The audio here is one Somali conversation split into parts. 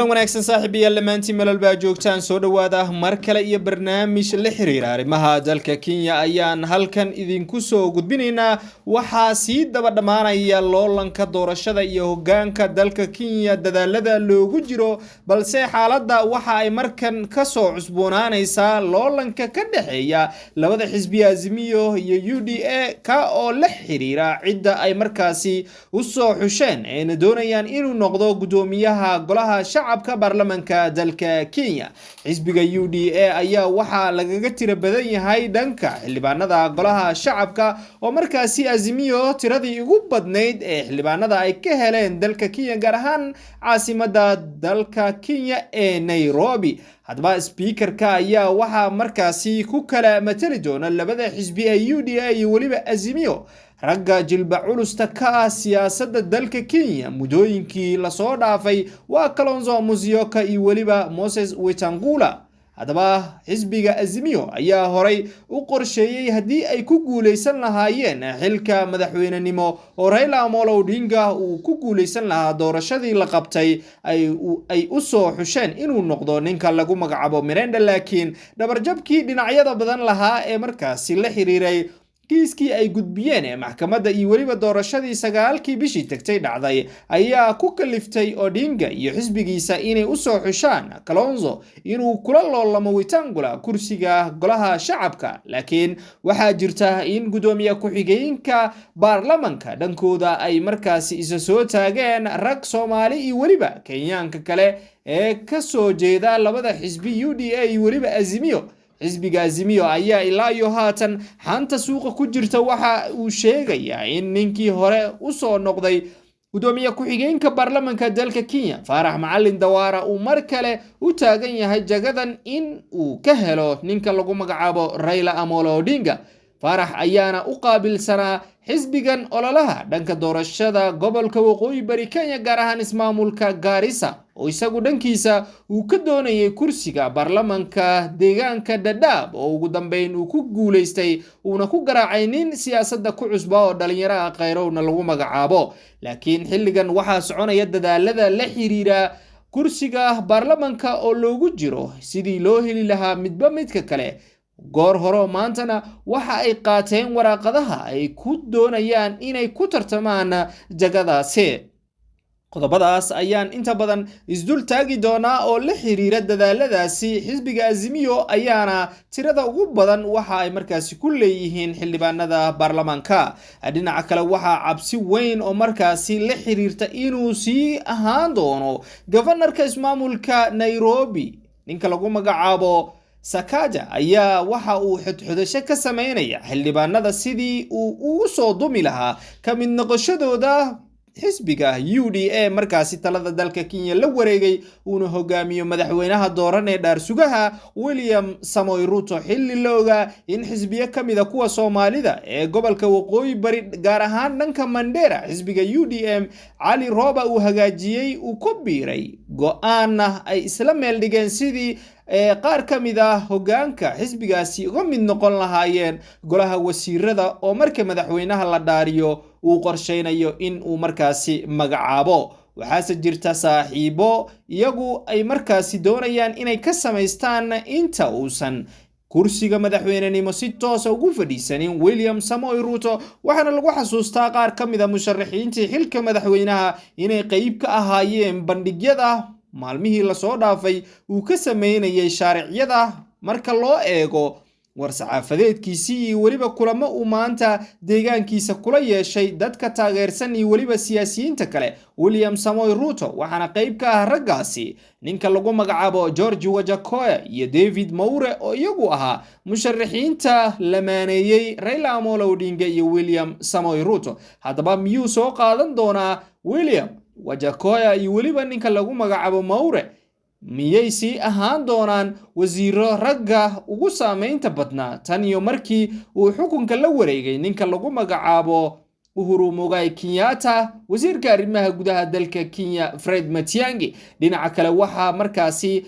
kulan wanaagsan saaxiibayaal lamaantii meel baa joogtaan soo dhawaada mar kale iyo barnaamij la xiriira arrimaha dalka Kenya ayaan halkan idinku soo gudbinaynaa waxa si daba dhamaanaya loolanka doorashada iyo hoggaanka dalka Kenya dadaalada loogu jiro balse xaaladda waxa ay markan ka soo cusboonaanaysaa loolanka ka dhaxeeya labada xisbi Azimio iyo UDA ka oo la xiriira cidda ay markaasi u soo xusheen ee doonayaan inuu noqdo gudoomiyaha golaha shacabka baarlamaanka dalka Kenya. xisbiga UDA ayaa waxa lagaga tiro badan yahay dhanka xildhibaanada golaha shacabka oo markaasi Azimio tiradii ugu badnayd ee xildhibaanada ay ka heleen dalka Kenya gaar ahaan caasimadda dalka Kenya ee Nairobi. hadba speakerka ayaa waxa markaasi ku kala matali doona labada xisbi ee UDA iyo waliba Azimio ragga jilba culusta ka siyaasadda dalka Kenya mudooyinkii la soo dhaafay waa Kalonzo Musyoka iyo waliba Moses Wetangula. hadaba xisbiga Azimio ayaa horay u qorsheeyay hadii ay ku guuleysan lahaayeen xilka madaxweynenimo oo Raila Amolo Odinga uu ku guuleysan lahaa doorashadii la qabtay ay u soo xusheen inuu noqdo ninka lagu magacaabo Miranda, laakiin dhabarjabkii dhinacyada badan lahaa ee markaasi la xiriiray kiiskii ay gudbiyeen ee maxkamadda iyo waliba doorashadii 9kii bishii tagtay dhacday ayaa ku kaliftay Odinga iyo xisbigiisa inay u soo xushaan Kalonzo inuu kula loolamo Wetangula kursiga golaha shacabka. laakiin waxaa jirta in gudoomiye ku-xigeenka baarlamaanka dhankooda ay markaasi isa soo taageen rag Soomaali iyo waliba Kenyaanka kale ee ka soo jeeda labada xisbi UDA iyo waliba Azimio. xisbiga Azimio ayaa ilaa iyo haatan xanta suuqa ku jirta waxa uu sheegayaa in ninkii hore u soo noqday gudoomiye ku-xigeenka baarlamaanka dalka Kenya Faarax Macalin Dawaara uu mar kale u taagan yahay jagadan in uu ka helo ninka lagu magacaabo Raila Amolo Odinga. Faarax ayaana u qaabilsanaa xisbigan ololaha dhanka doorashada gobolka waqooyi bari Kenya gaar ahaan ismaamulka Garissa oo isagu dhankiisa uu ka doonayay kursiga baarlamaanka deegaanka Dadaab oo ugu dambeyn uu ku guuleystay uuna ku garaacay nin siyaasadda ku cusba oo dhalinyarada qayrowna lagu magacaabo. laakiin xilligan waxaa soconaya dadaalada la xiriira kursiga baarlamaanka oo loogu jiro sidii loo heli lahaa midba midka kale. goor hore maantana waxa ay qaateen waraaqadaha ay ku doonayaan inay ku tartamaan jagadaasi. qodobadaas ayaan inta badan isdul taagi doonaa oo la xiriira dadaaladaasi. xisbiga Azimio ayaana tirada ugu badan waxa ay markaasi ku leeyihiin xildhibaanada baarlamaanka. dhinaca kale waxa cabsi weyn oo markaasi la xiriirta inuu sii ahaan doono governorka ismaamulka Nairobi ninka lagu magacaabo Sakaja ayaa waxa uu xidxidasho ka sameynaya xildhibaanada sidii uu ugu soo dumi lahaa ka mid noqoshadooda xisbiga UDA markaasi talada dalka Kenya la wareegay uuna hogaamiyo madaxweynaha dooran ee dhaarsugaha William Samoei Ruto xilli looga in xisbiya kamida kuwa Soomaalida ee gobolka waqooyi bari gaar ahaan dhanka Mandera xisbiga UDM Ali Roba uu hagaajiyay uu ku biiray go'aana ay isla meel dhigeen sidii qaar kamida hoggaanka xisbigaasi uga mid noqon lahaayeen golaha wasiirada oo marka madaxweynaha la dhaariyo uu qorsheynayo in uu markaasi magacaabo. waxaase jirta saaxiibo iyagu ay markaasi doonayaan inay ka samaystaan inta uusan kursiga madaxweynenimo si toos ah ugu fadhiisanin William Samoei Ruto. waxaana lagu xasuustaa qaar kamida musharaxiintii xilka madaxweynaha inay qayb ka ahaayeen bandhigyada maalmihii la soo dhaafay uu ka sameynayay shaaricyada marka loo eego war-saxaafadeedkiisii iyo waliba kulamo uu maanta deegaankiisa kula yeeshay dadka taageersan iyo waliba siyaasiyiinta kale William Samoei Ruto. waxaana qayb ka ah raggaasi ninka lagu magacaabo George Wajakoya iyo David Moure oo iyagu ahaa musharaxiinta lamaaneeyay Raila Amolo Odinga iyo William Samoei Ruto. haddaba miyuu soo qaadan doonaa William Wajakoya iyo waliba ninka lagu magacaabo Moure miyay sii ahaan doonaan wasiiro ragga ugu saameynta badnaa tan iyo markii uu xukunka la wareegay ninka lagu magacaabo Uhuru Muigai Kenyatta wasiirka arrimaha gudaha dalka Kenya Fred Matiang'i. dhinaca kale waxa markaasi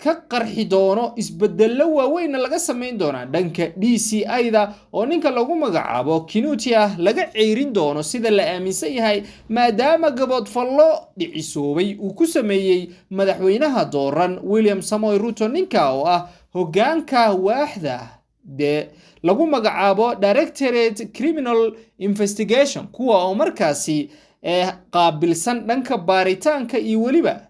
ka qarxi doono isbedello waaweyn laga sameyn doona dhanka DCI-da oo ninka lagu magacaabo Kinuthia laga ceerin doono sida la aaminsan yahay maadaama gabadfallo dhicisoobay uu ku sameeyay madaxweynaha dooran William Samoei Ruto ninka oo ah hoggaanka waaxda lagu magacaabo Directorate Criminal Investigation kuwa oo markaasi qaabilsan dhanka baaritaanka iyo waliba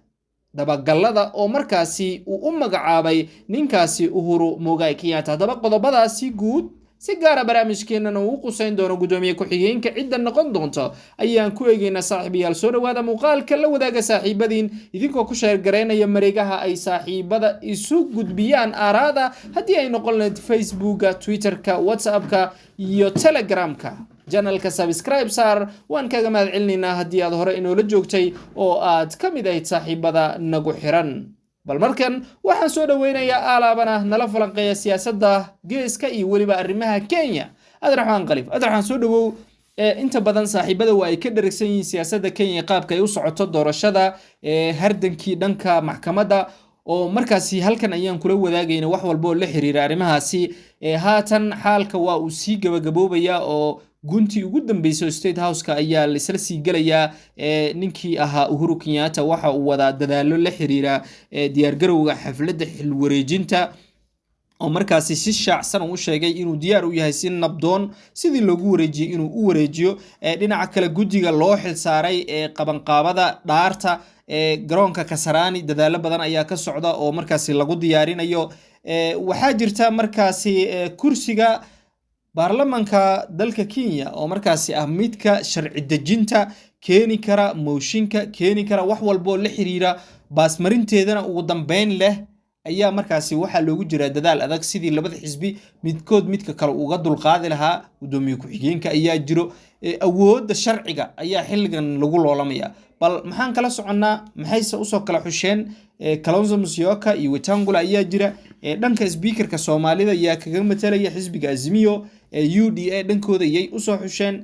dabagallada oo markaasi uu u magacaabay ninkaasi Uhuru Muigai Kenyatta. Hadaba qodobadaasi guud si gaar ah barnaamijkeenana uu quseyn doono gudoomiye ku-xigeenka cidda noqon doonto ayaan ku eegaynaa saaxiibayaal. soo dhawaada muuqaalka la wadaaga saaxiibadiin idinkoo ku sheer gareynaya mareegaha ay saaxiibada isu gudbiyaan aaraada haddii ay noqon lahayd Facebooka, Twitterka, WhatsAppka iyo Telegramka. channelka subscribe saar waan kaga mahad celinaynaa haddii aad hore inoola joogtay oo aad ka mid ahayd saaxiibada nagu xiran. bal markan waxaan soo dhaweynayaa alaabana nala falanqeeya siyaasadda geeska iyo waliba arrimaha Kenya. Abdiraxmaan Khaliif, Abdiraxmaan soo dhawow. inta badan saaxiibada waa ay ka dharagsan yihiin siyaasadda Kenya qaabka ay u socoto doorashada hardankii dhanka maxkamadda oo markaasi halkan ayaan kula wadaagayna wax walba oo la xiriira arrimahaasi. haatan xaalka waa uu sii gabagaboobaya oo gunti ugu dambeysay State House-ka ayaa la isla sii galaya ninkii ahaa Uhuru Kenyatta waxa uu wada dadaalo la xiriira diyaar garowga xafladda xil wareejinta oo markaasi si shaacsan u sheegay inuu diyaar u yahay si nabdoon sidii loogu wareejiyay inuu u wareejiyo. dhinaca kale guddiga loo xil saaray qabanqaabada dhaarta garoonka Kasarani dadaalo badan ayaa ka socda oo markaasi lagu diyaarinayo. waxaa jirta markaasi kursiga baarlamaanka dalka Kenya oo markaasi ah midka sharci dejinta keeni kara mooshinka keeni kara wax walba oo la xiriira baasmarinteedana ugu dambeyn leh ayaa markaasi waxa loogu jira dadaal adag sidii labada xisbi midkood midka kale uga dulqaadi lahaa. gudoomiye ku-xigeenka ayaa jiro awoodda sharciga ayaa xilligan lagu loolamaya. bal maxaan kala soconnaa maxayse usoo kala xusheen Kalonzo Musyoka iyo Wetangula ayaa jira dhanka speakerka Soomaalida ayaa kaga matalaya xisbiga Azimio UDA dhankooda ayay usoo xusheen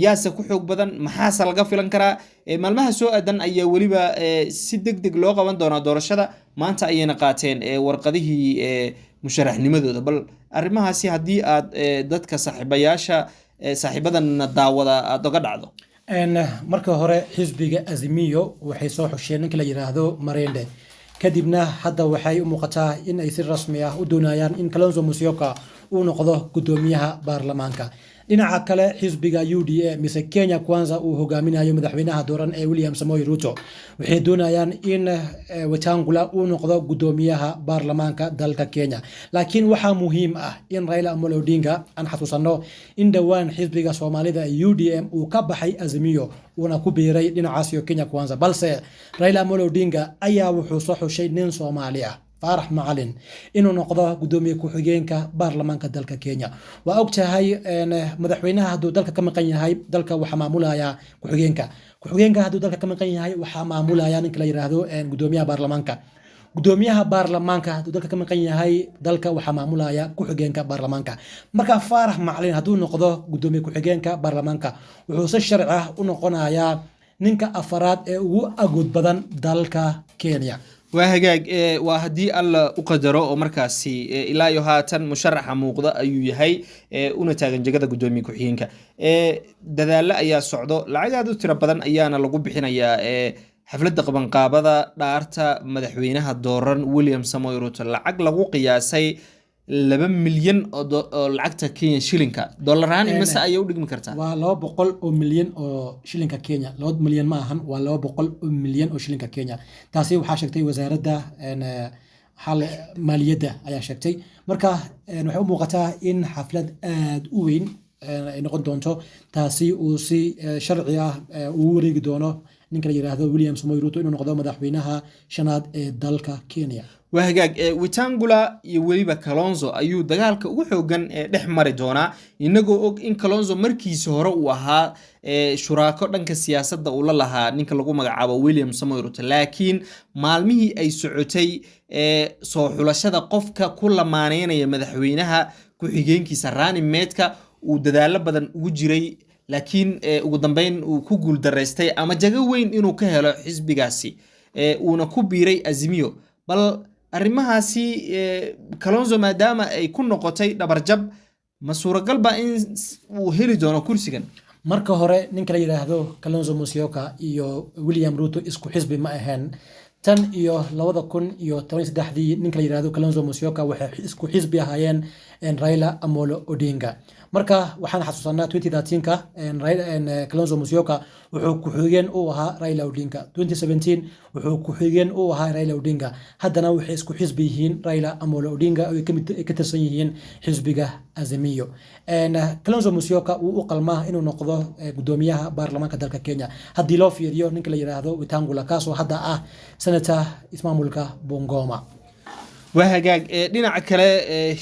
yaasa ku xoog badan maxaase laga filan karaa. maalmaha soo aadan ayaa waliba si degdeg loo qaban doonaa doorashada maanta ayayna qaateen warqadihii musharaxnimadooda. bal arrimahaasi haddii aad dadka saaxiibadan daawada aad uga dhacdo. marka hore xisbiga Azimio waxay soo xusheen ninka la yiraahdo Marende kadibna hadda waxay u muuqataa in ay si rasmi ah u doonayaan in Kalonzo Musyoka uu noqdo gudoomiyaha baarlamaanka. dhinaca kale xisbiga UDA mise Kenya Kwanza uu hogaaminayo madaxweynaha dooran William Samoei Ruto waxay doonayaan in Wetangula uu noqdo gudoomiyaha baarlamaanka dalka Kenya. laakiin waxa muhiim ah in Raila Amolo Odinga aan xasuusano in dhawaan xisbiga Soomaalida UDM uu ka baxay Azimio una ku biiray dhinacaas Kenya Kwanza balse Raila Amolo Odinga ayaa wuxuu soo xushay nin Soomaali ah Faarax Macalin inuu noqdo gudoomiye ku-xigeenka baarlamaanka dalka Kenya. waa ogtahay madaxweynaha hadduu dalka ka maqan yahay dalka waxa maamulaya ku-xigeenka hadduu dalka ka maqan yahay waxa maamulaya ninka la yiraahdo gudoomiyaha baarlamaanka hadduu dalka ka maqan yahay dalka waxa maamulaya ku-xigeenka baarlamaanka. marka Faarax Macalin hadduu noqdo gudoomiye ku-xigeenka baarlamaanka wuxuu si sharci ah u noqonayaa ninka afaraad ee ugu agood badan dalka Kenya. waa hagaag waa haddii alla u qadaro oo markaasi ilaa iyo haatan musharaxa muuqda ayuu yahay una taagan jagada gudoomiye ku-xigeenka. dadaalo ayaa socdo lacag aad u tiro badan ayaana lagu bixinayaa xafladda qabanqaabada dhaarta madaxweynaha dooran William Samoei Ruto. lacag lagu qiyaasay 2 milyan oo lacagta Kenya shilinka dollaraan imase ayay u dhigmi kartaa. waa 200 oo milyan oo shilinka Kenya. 2 milyan ma ahan waa 200 oo milyan oo shilinka Kenya. taasi waxaa sheegtay wasaaradda maaliyadda ayaa sheegtay. marka waxay u muuqataa in xaflad aad u weyn ay noqon doonto taasi uu si sharci ah ugu wareegi doono ninka la yiraahdo William Samoei Ruto inuu noqdo madaxweynaha shanaad ee dalka Kenya. waa hagaag Wetangula iyo waliba Kalonzo ayuu dagaalka ugu xoogan dhex mari doonaa inagoo og in Kalonzo markiisa hore uu ahaa shuraako dhanka siyaasadda uu la lahaa ninka lagu magacaabo William Samoei Ruto. laakiin maalmihii ay socotay soo xulashada qofka ku lamaaneynaya madaxweynaha ku-xigeenkiisa Rani Meedka uu dadaalo badan ugu jiray laakiin ugu dambeyn uu ku guul dareystay ama jago weyn inuu ka helo xisbigaasi uuna ku biiray Azimio. bal arrimahaasi Kalonzo maadaama ay ku noqotay dhabarjab ma suuragal ba in uu heli doono kursigan? marka hore ninka la yiraahdo Kalonzo Musyoka iyo William Ruto isku xisbi ma ahayn tan iyo 2013 ninka la yiraahdo Kalonzo Musyoka waxay isku xisbi ahaayeen Raila Amolo Odinga marka waxaan xasuusanaa 2013ka Kalonzo Musyoka wuxuu ku xigeen u ahaa Raila Odinga 2017 wuxuu ku xigeen u ahaa Raila Odinga haddana waxay isku xisbi yihiin Raila Amolo Odinga oo ka tirsan yihiin xisbiga Azimio Kalonzo Musyoka uu u qalmaa inuu noqdo gudoomiyaha baarlamaanka dalka Kenya haddii loo fiiriyo ninka la yiraahdo Wetangula kaasoo hadda ah senator ismaamulka Bungoma. وهجاج dhinaca kale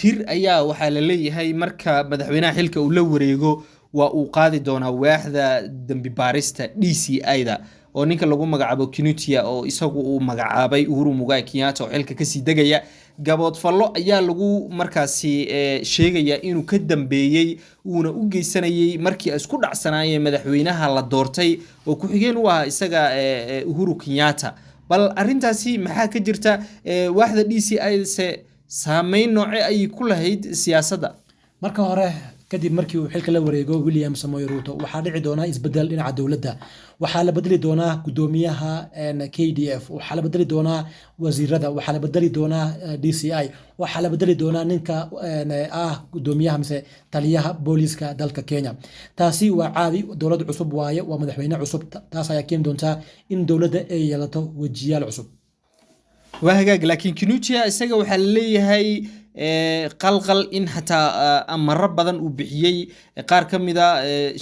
hir ayaa waxa la leeyahay marka madaxweynaha xilka uu la wareego waa uu qaadi doona waaxda dambi baarista DCI-da oo ninka lagu magacaabo Kinuthia oo isagu uu magacaabay Uhuru Muigai Kenyatta oo xilka ka sii dagaya gabood fallo ayaa lagu markaasi sheegaya inuu ka dambeeyay uuna u geysanayay markii ay isku dhacsanaayeen madaxweynaha la doortay oo ku xigeen u ahaa isaga Uhuru Kenyatta bal arintaasi maxaa ka jirta waaxda DCI saameyn nooce ay ku lahayd siyaasadda marka hore kadib markii uu xilka la wareego William Samoei Ruto waxaa dhici doona isbedel dhinaca dawladda waxaa la bedeli doona gudoomiyaha KDF waxaa la bedeli doona wasiirada waxaa la bedeli doona DCI waxaa la bedeli doona ninka gudoomiyaha mise taliyaha booliska dalka Kenya taasi waa caadi dawlad cusub waaye waa madaxweyne cusub taas ayaa keeni doonta in dawladda ay yeelato wajiyaal cusub وهجاج لكن Kinuthia isaga waxa la leeyahay qalqal in xataa amar badan uu bixiyay qaar kamida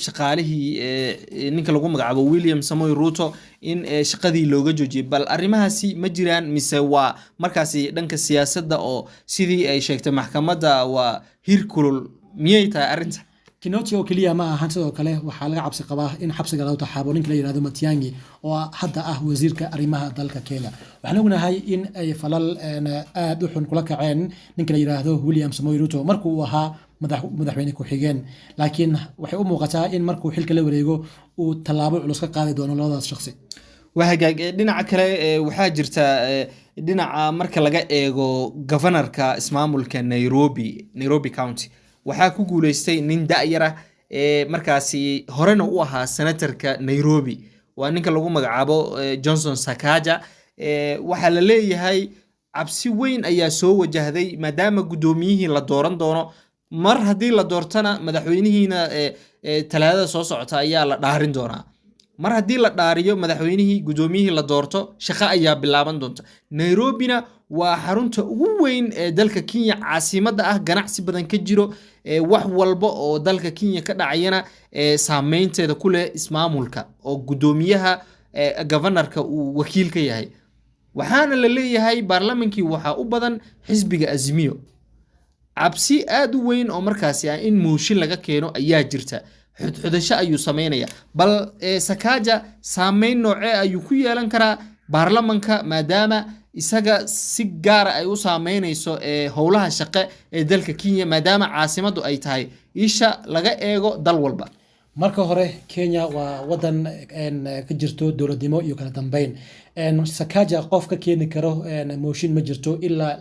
shaqaalihii ninka lagu magacaabo William Samoei Ruto in shaqadii looga joojiyay bal arrimahaasi ma jiraan mise waa markaasi dhanka siyaasadda oo sidii ay sheegtay maxkamadda waa hirkulul miyay tahay arrinta Kinuthia oo kaliya ma ahan sidoo kale waxaa laga cabsi qabaa in xabsiga lagu taxaabo ninka la yiraahdo Matiang'i oo hadda ah wasiirka arrimaha dalka Kenya waxaan ognahay in ay falal aad u xun kula kaceen ninka la yiraahdo William Samoei Ruto markuu uu ahaa madaxweyne ku xigeen laakiin waxay u muuqataa in markuu xilka la wareego uu talaabo culus ka qaadi doono labadaas shakhsi وهجاج dhinaca kale waxaa jirta dhinaca marka laga eego governorka ismaamulka Nairobi County waxaa ku guuleystay nin da'yara markaasi horena u ahaa senatorka Nairobi waa ninka lagu magacaabo Johnson Sakaja waxa la leeyahay cabsi weyn ayaa soo wajahday maadaama gudoomiyihii la dooran doono mar hadii la doortana madaxweynihiina talaadada soo socota ayaa la dhaarin doonaa mar hadii la dhaariyo madaxweynihii gudoomiyihii la doorto shaqo ayaa bilaaban doonta Nairobina waa xarunta ugu weyn ee dalka Kenya caasimadda ah ganacsi badan ka jiro wax walba oo dalka Kenya ka dhacayana saameynteeda ku leh ismaamulka oo gudoomiyaha governorka uu wakiil ka yahay waxaana la leeyahay baarlamaankii waxa u badan xisbiga Azimio cabsi aad u weyn oo markaasi in mooshin laga keeno ayaa jirta xudxudasho ayuu sameynaya bal Sakaja saameyn nooce ayuu ku yeelan karaa baarlamaanka maadaama isaga si gaar ah ay u saameynayso howlaha shaqo ee dalka Kenya maadaama caasimaddu ay tahay isha laga eego dal walba marka hore Kenya waa wadan ka jirto dawladnimo iyo kala dambeyn Sakaja qof ka keeni karo mooshin ma jirto ilaa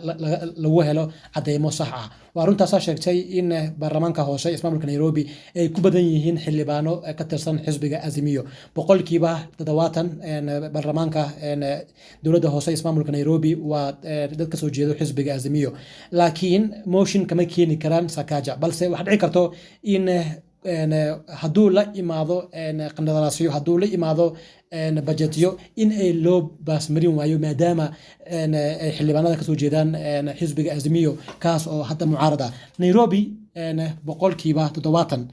lagu helo cadeymo sax ah waa runtaas sheegtay in baarlamaanka hoose ismaamulka Nairobi ay ku badan yihiin xildhibaano ka tirsan xisbiga Azimio boqolkiiba 70 baarlamaanka dawladda hoose ismaamulka Nairobi waa dad ka soo jeedo xisbiga Azimio laakiin mooshin kama keeni karaan Sakaja balse waxa dhici karto in hadduu la imaado qandaraasyo hadduu la imaado budgetyo in ay loo baasmarin waayo maadaama ay xildhibaanada ka soo jeedaan xisbiga Azimio kaas oo hadda mucaarad ah Nairobi boqolkiiba 70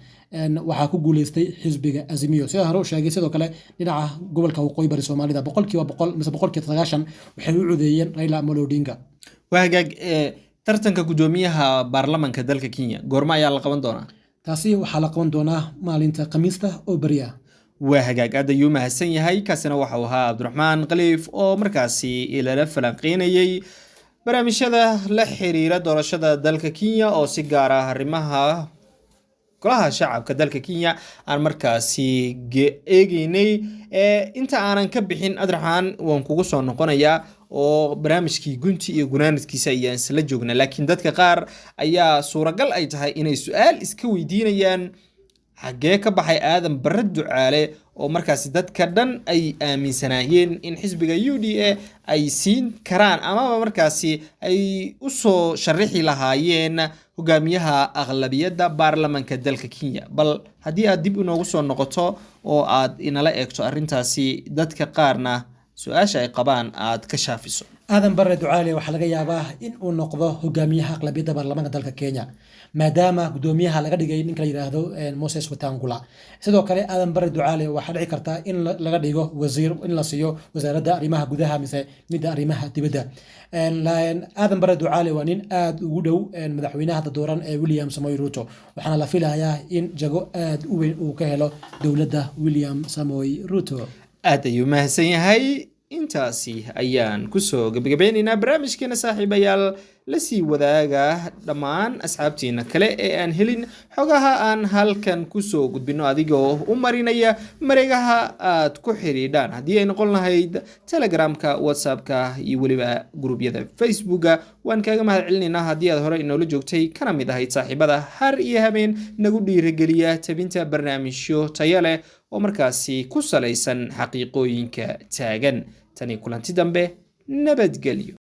waxaa ku guuleystay xisbiga Azimio sida hore u sheegay sidoo kale dhinaca gobolka waqooyi bari Soomaalida boqolkiiba 100 mise boqolkiiba 90 waxay u codeeyeen Raila Amolo Odinga wahagaag tartanka gudoomiyaha baarlamaanka dalka Kenya goorma ayaa la qaban doonaa taasi waxaa la qaban doonaa maalinta Khamiista oo bariya وهجاج هذا يوم هالسنة هاي كسنة وحوها عبد الرحمن قليف أو مركزي إلى لفلانقيني برامج هذا لحريرة درشة دلك كينيا أو سيجارة هرمها كلها شعب كدلك كينيا المركزي إيجيني أنت أنا كبحين أدرحان ونكوسون نقنيا oo barnaamijkii gunti iyo gunaanadkiisa ayaan isla joognaa laakiin dadka qaar ayaa suuragal ay tahay inay su'aal iska weydiinayaan xagee ka baxay aadan barre ducaale oo markaasi dadka dhan ay aaminsanaayeen in xisbiga UDA ay siin karaan ama markaasi ay u soo sharixi lahaayeen hogaamiyaha aqlabiyadda baarlamaanka dalka Kenya bal haddii aad dib inoogu soo noqoto oo aad inala eegto arrintaasi dadka qaarna su'aasha ay qabaan aad ka shaafiso aadan barre ducaale waxaa laga yaabaa in uu noqdo hogaamiyaha aqlabiyadda baarlamaanka dalka Kenya maadaama gudoomiyaha laga dhigay ninka la yiraahdo Moses Wetangula sidoo kale aadan barre ducaale waxa dhici karta in laga dhigo wasiir in la siiyo wasaaradda arrimaha gudaha mise midda arrimaha dibadda aadan barre ducaale waa nin aad ugu dhow madaxweynaha dooran ee William Samoei Ruto waxaana la filayaa in jago aad u weyn uu ka helo dowladda William Samoei Ruto aad ayuu mahadsan yahay intaasi ayaan kusoo gabagabeynaynaa barnaamijkeena saaxiibayaal la sii wadaaga dhammaan asxaabtiina kale ee aan helin xogaha aan halkan kusoo gudbino adigoo u marinaya mareegaha aad ku xiriidhaan haddii ay noqon lahayd telegramka whatsappka iyo weliba gruubyada facebooka waan kaaga mahad celinaynaa haddii aad hore inoola joogtay kana mid ahayd saaxiibada har iyo habeen nagu dhiirigeliya tabinta barnaamijyo tayo leh oo markaasi ku salaysan xaqiiqooyinka taagan tani kulanti dambe nabadgelyo